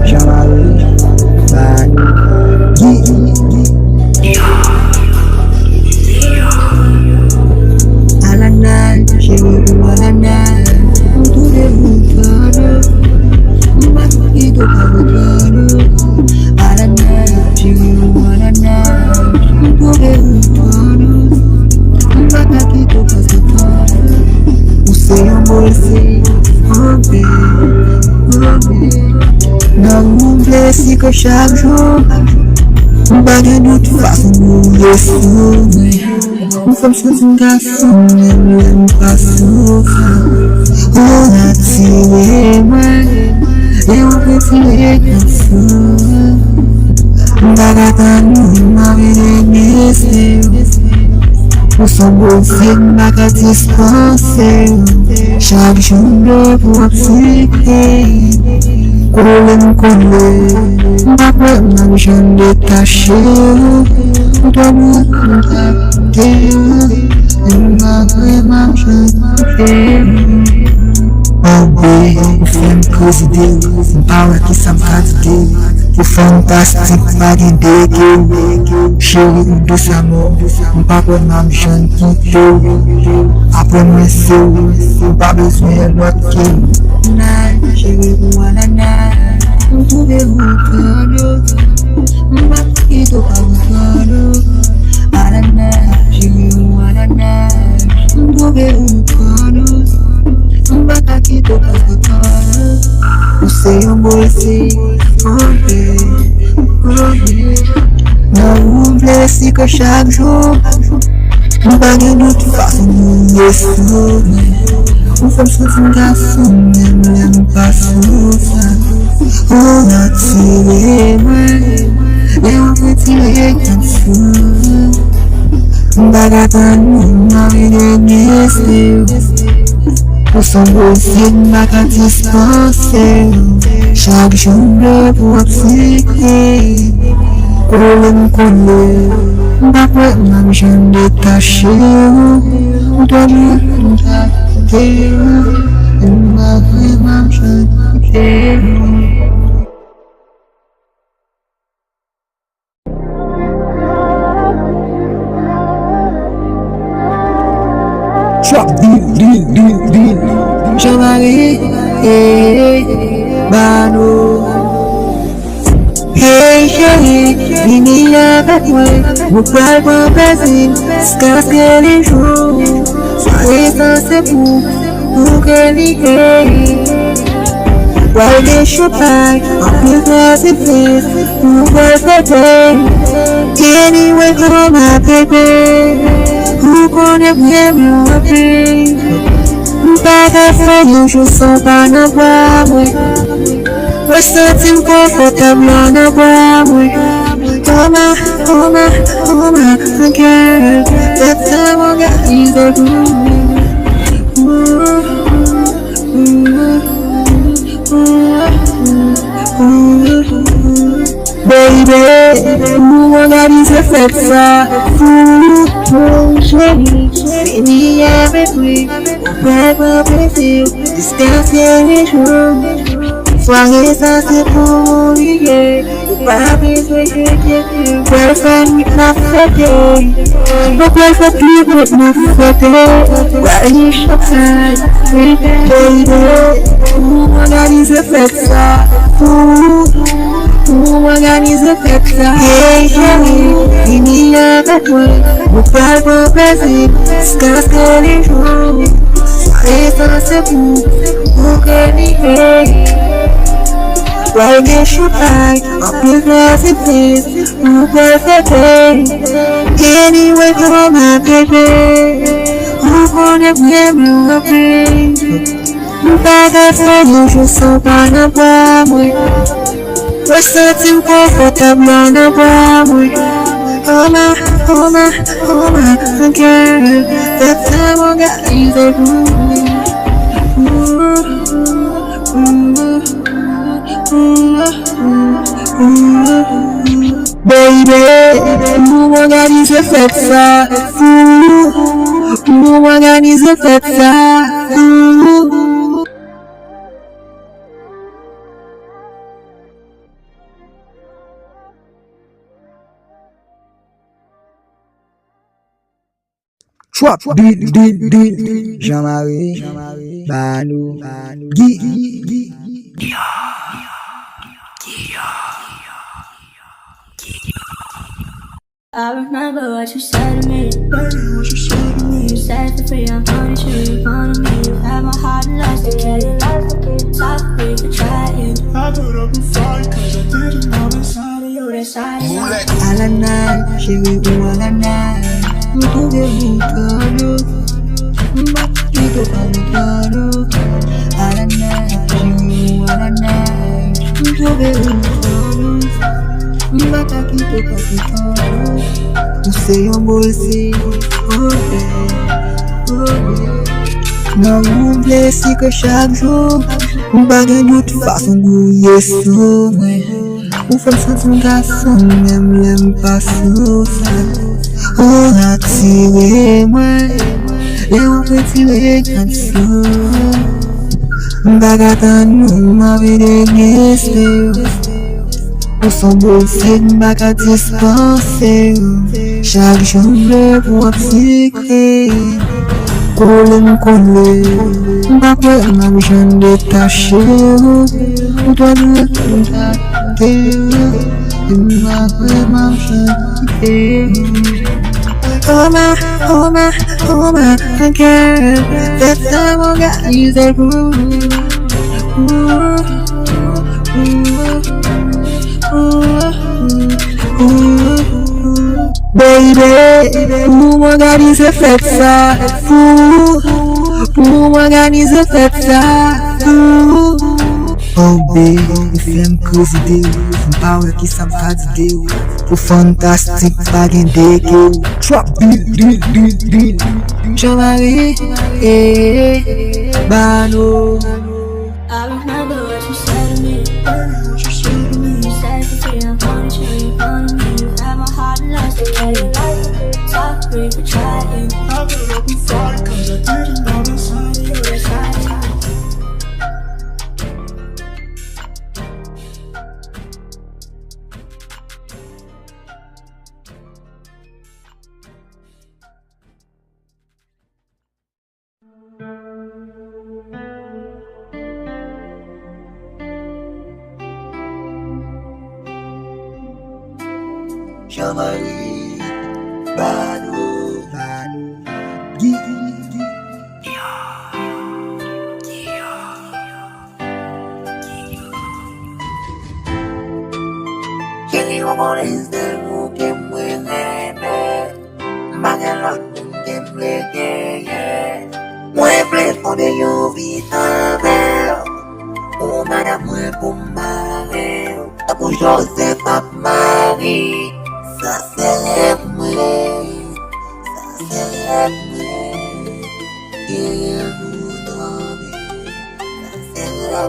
Jean Marie Alana, chérie, alana, tous les moutons, Makito Pavotano, Alana, chérie, alana, tous les moutons, Makito Pavotano, Você amorce, não me blesse que chaque jour, Bagay doute façon de fouiller. Nous sommes sur une garçon, même pas souffrir. On a tiré, et on peut tirer comme fou. Bagata nous m'avait laissé. Nous sommes aussi bagat dispensé. Chaque jour pour appliquer. Collé, ma main j'en détaché. Toi nous contacter, ma vraiment chanter. Oh boy, o femme cause de, power que some fatigué. O fantastique pas d'idée que, chérie de sa mort, pas pour ma chante qui après moi c'est, pas besoin de l'autre qui. Na, chérie moi la na, on pouvait vous faire Makito Pavotano, alana, chérie moi la na, on pouvait vous faire Makito Pavotano, você amorce, não me blesse que chaque jour, Bagay doute façon de fouiller. Nous sommes sur une garçon, même pas souffrir. On a tiré, et on peut tirer comme fou. Bagata nous m'avait laissé. Nous sommes aussi bagat dispensé. Chaque jour pour appliquer. Collé, d'après ma j'en détaché. Toi nous contacter, ma vraiment chanter. Chak, Jean Marie Bayano. Hey chérie, vini avec moi, vous pouvez pas passer, casser les jours, soyez censés pour que Liye. While they should buy, en plus de ses fils, vous pouvez fêter, anyway comme ma bébé, vous connaissez bien mon pays, pas de faire, je sens pas n'avoir, we're sitting comfortable on the ground. Oh my, again. That time I got you the baby, nous organise fête ça. Fini avec lui, on fait pas plaisir, distancer les jours. Soirée ça c'est pour Liye, pas besoin de quitter. Personne n'a fêté, donc elle fait plus de nous fêter. Why chante, baby, nous organise fête ça. Nous organise fête ça. Hey chérie, fini avec moi, nous parle pas plaisir, jusqu'à les jours. Soirée ça c'est pour que Liye. While they should buy, en plus de ses fils, nous pouvons fêter. Anyway comme ma bébé, on connaît bien mon pays. Nous pas de faire, je sens pas n'avoir moi. We're sitting comfortable on the ground. Oh my, again. That time I got you the baby, nous organise fête ça. Nous organise fête ça. Trap, deal. Jean Marie Guillaume I remember what you said to me. You said for free, I'm on you, on me. You had my heart and lost it, yeah. Talk free for trying. I put up a fight cause I didn't know inside of you, inside of you. Alana, chérie, ou Alana, nous trouvons nous cano, Makito cano, Alana, chérie, ou Alana, nous trouvons nous cano, Makito cano, nous sayons bolsi, non oublie si que chaque jour, on va gagner de façon gouiller sous moi. Ou fèm senti un garçon, même l'aime pas sous ça. On a tiré moi, et on peut tirer comme ça. Bagatan nous m'avait déguisé. Pour son beau c'est m'baka dispenser. Chaque jour pour un psyché. Collé, m'baka m'a besoin détaché. Ou toi nous contacter. Oh my girl, that time I got you there, baby, pour m'organiser fête ça, pour m'organiser fête ça. Oh baby, femme crazy deal, power qui ça me fait deal, pour fantastique pas gain dégueu. Trap deal, Jean Marie Bayano. I remember what you said to me. You said for free, I'm on you, on me. You had my heart and lost it, yeah. Talk free for trying. I put up a fight cause I didn't know inside of you, inside of you. Jean Marie Guillaume Jenny Womones de Muke Mwen, Magalot Muke Mwen, Mwen ple fonde yo vitavel, O madame mwen pou mare, Tapo Joseph ap Marie. Ça c'est moi, yeah, vous dormez. Ça c'est moi,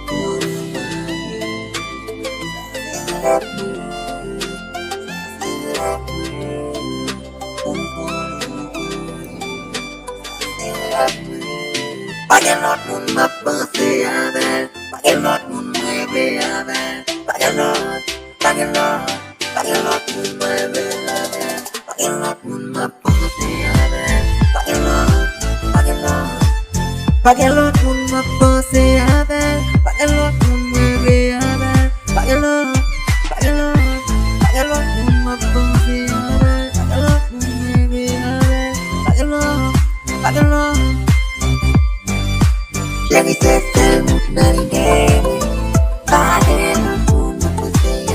pour le marier. Ça c'est moi, pour pas qu'un autre monde m'a pensé avec, pas qu'un autre monde m'a rêvé avec, pas qu'un autre monde m'a rêvé avec, pas qu'un autre monde m'a pensé avec, pas qu'un autre monde m'a pensé avec, pas qu'un autre monde m'a rêvé avec, pas qu'un autre monde m'a pensé avec, pas qu'un autre monde m'a rêvé avec, pas qu'un autre. Let me say that I'm not in there. I am a woman for saying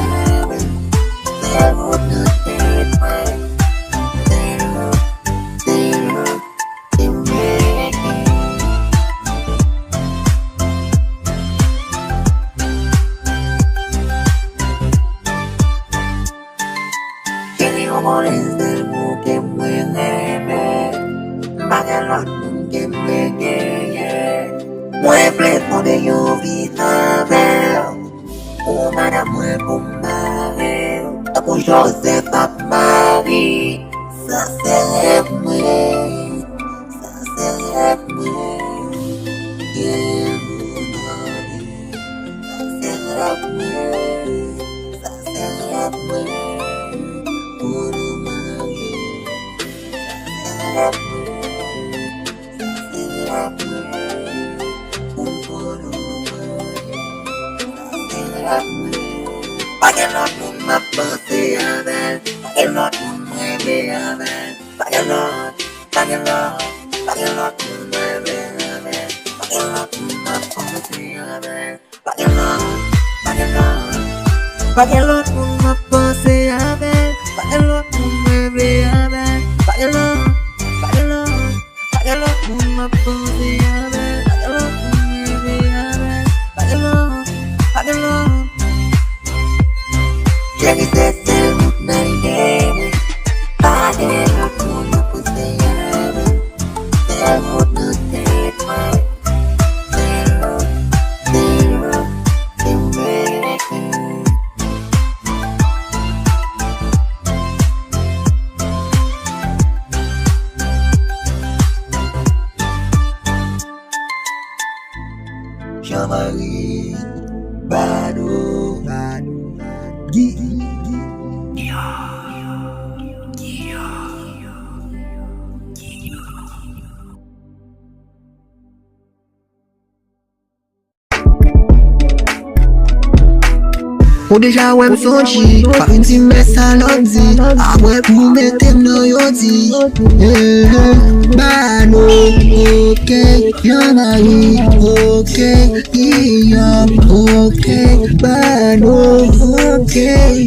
I would not take my Jenny Womones del Muke Mwen, Magalot Muke Mwen, Mwen ple fonde yo vitavel, O madame mwen pou mare, Tapo Joseph ap Marie. Ça c'est moi, yeah, vous dormez. Ça c'est moi, Pagué lot moun m'a pensé avec, pagué lot moun rêvé avec, pagué lot moun rêvé avec, pagué lot moun m'a pensé avec, pagué lot moun m'a pensé avec, pagué lot moun rêvé avec, pagué lot moun m'a pensé avec, pagué lot moun rêvé avec, pagué lot. Jadi sesel mutnai dewe, pade lakun puseyame, sel mutnu tetma, selo, imbereke. Jean Marie Guillaume Ou déjà ouais m'sonji, pas une si mets ça l'ordi, après pour mettre dans yodi. Bayano, ok, Jean Marie, ok, Guillaume, ok, Bayano, ok,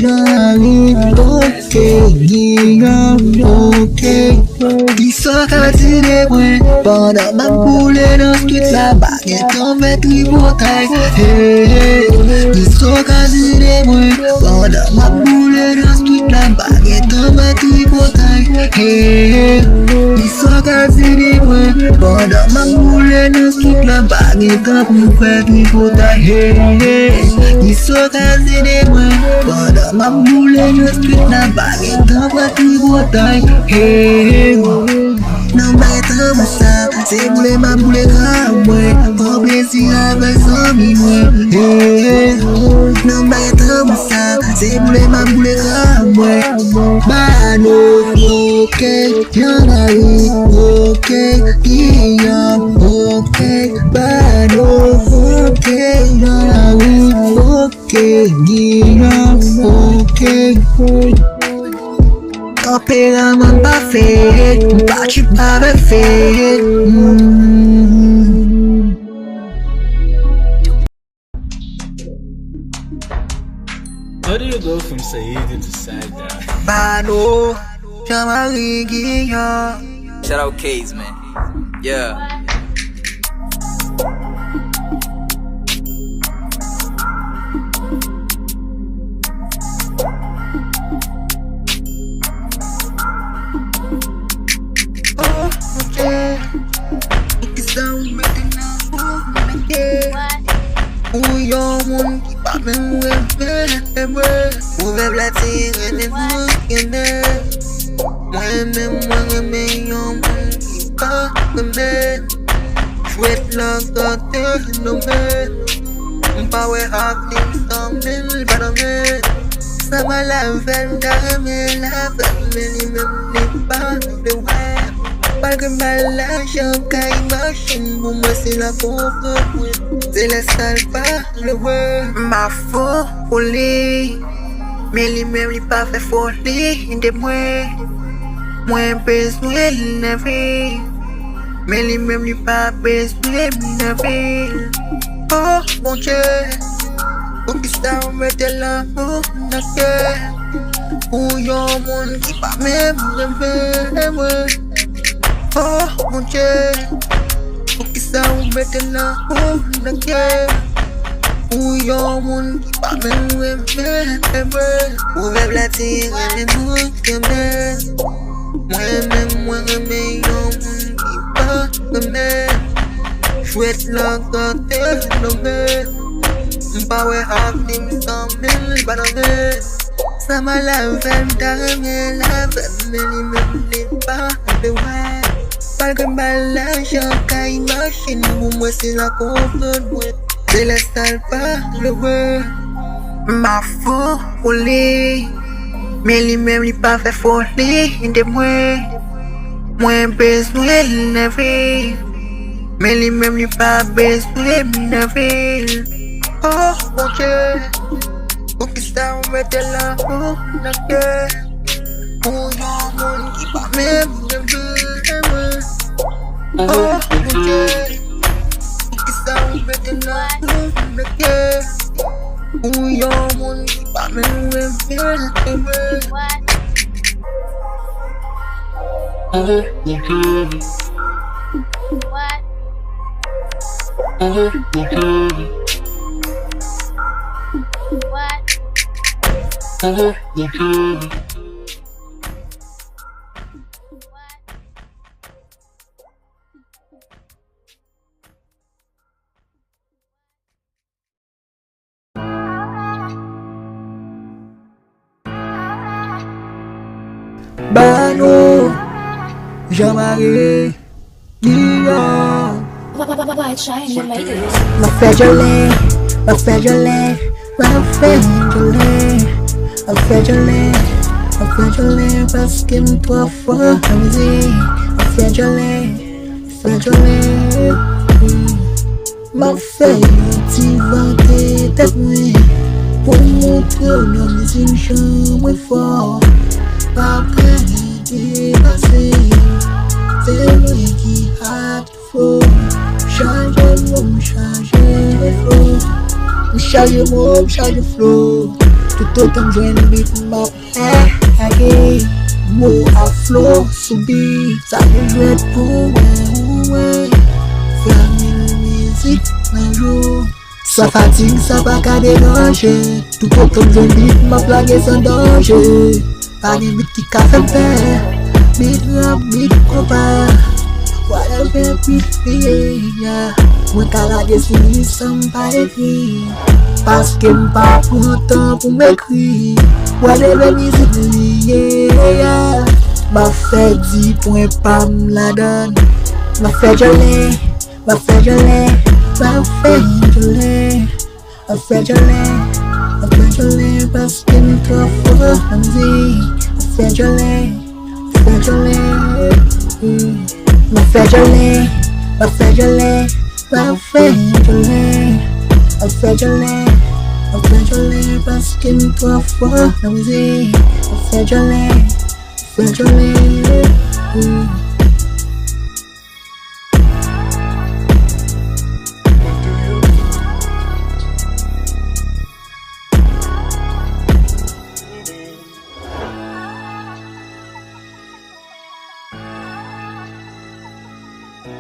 Jean Marie, ok, Guillaume, ok. Ils sont cassés des points, pendant ma boule dans ce truc la baguette en fait tripotaille. Ils sont cassés des points, pendant ma boule dans ce truc la baguette en fait tripotaille. Ils sont cassés des points, pendant ma boule dans ce truc la baguette en fait tripotaille. Ils sont cassés des points, pendant ma boule dans ce truc la baguette en fait tripotaille. Non bête moussa, c'est boule ma boule grave, pour plaisir avec son mimoué. Non bête moussa, c'est boule ma boule grave, Bayano, ok, Jean Marie, ok, Guillaume, ok, Bayano, ok, Jean Marie, ok, Guillaume, ok. Tempérament parfait, bâti parfait. How do you go from Saeed to Sagda? Bayano, Jean Marie Guillaume. Shout out K's, man. Yeah. Ou yon moun ki pa men Mwen platire ne moun kene Mwen yon moun ki pa men Chwet lan kante no men Mpa we hak dim san men bada men Sa ma la ven da men la ven men Li men li pa de web Malgré malage, quand imagine, pour moi c'est la pauvre, c'est la salle pas le word. Ma folie, mais lui-même il pas fait folie de moi. Moi besoin de la vie, mais lui-même il pas besoin de la vie. Oh mon Dieu, pour qui ça on met de l'amour dans le cœur. Pour yon monde qui pas même moi. Oh mon Dieu, pour qui ça on met de l'amour dans le cœur. Pour yon monde qui pas même pour me platir les mots qui m'aiment. Moi-même yon monde qui pas même. Chouette la gâte no me Mpa we hak dim san mil baname Sa ma la ven da me la ven me li me li pa de we Malgré malage ka imagine pour moi c'est la confort c'est la salle pas le word Ma folie mais lui-même li pas fait folie de moi Moi besoin de la vie Mais lui-même lui pas besoin de la ville. Oh mon Dieu, ça on mettait là, naked. Oh, y'a mon qui pas même de bleu. Oh, mon Dieu. Qui ça on mettait là, naked. Oh, y'a mon qui pas même de bleu. Bayano, Jean Marie Guillaume. Ma fait gelé, ma fait gelé, ma fait gelé, ma fait gelé, ma fait gelé parce que me pwofon la musique. Ma fait gelé, ma fait ti vanter tête moi pour montrer la musique chambre fort. Pas prêt passé, c'est lui qui a tout faux. Changer mon, changer le flow. Changer mon, changer flow. Tout autant joindre le beat map. Mot à flow, subir. Ça nous doit être pour moi. Faire une musique un jour. Ça fatigue, ça pas qu'à déranger. Tout autant joindre le beat map, la guerre sans danger. Pas de beat qui qu'a fait peur. Beat rap, beat compas. Whatever beat yeah. Mwen ka rade sini sans pas écrit. Parce que m'pas prend temps pour m'écrire. Whatever musique liye yeah. Ma fait 10 points pas m'la donne. Ma fait gelé, ma fait gelé, ma fait gelé, ma fait gelé, ma fait gelé parce que m't'offre la musique. Ma fait gelé, ma fait gelé. Ma fait gelé, ma fait gelé, ma fait gelé, ma fait gelé, ma fait gelé parce que me pwofon la musique. Ma fait gelé, ma fait gelé.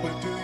What do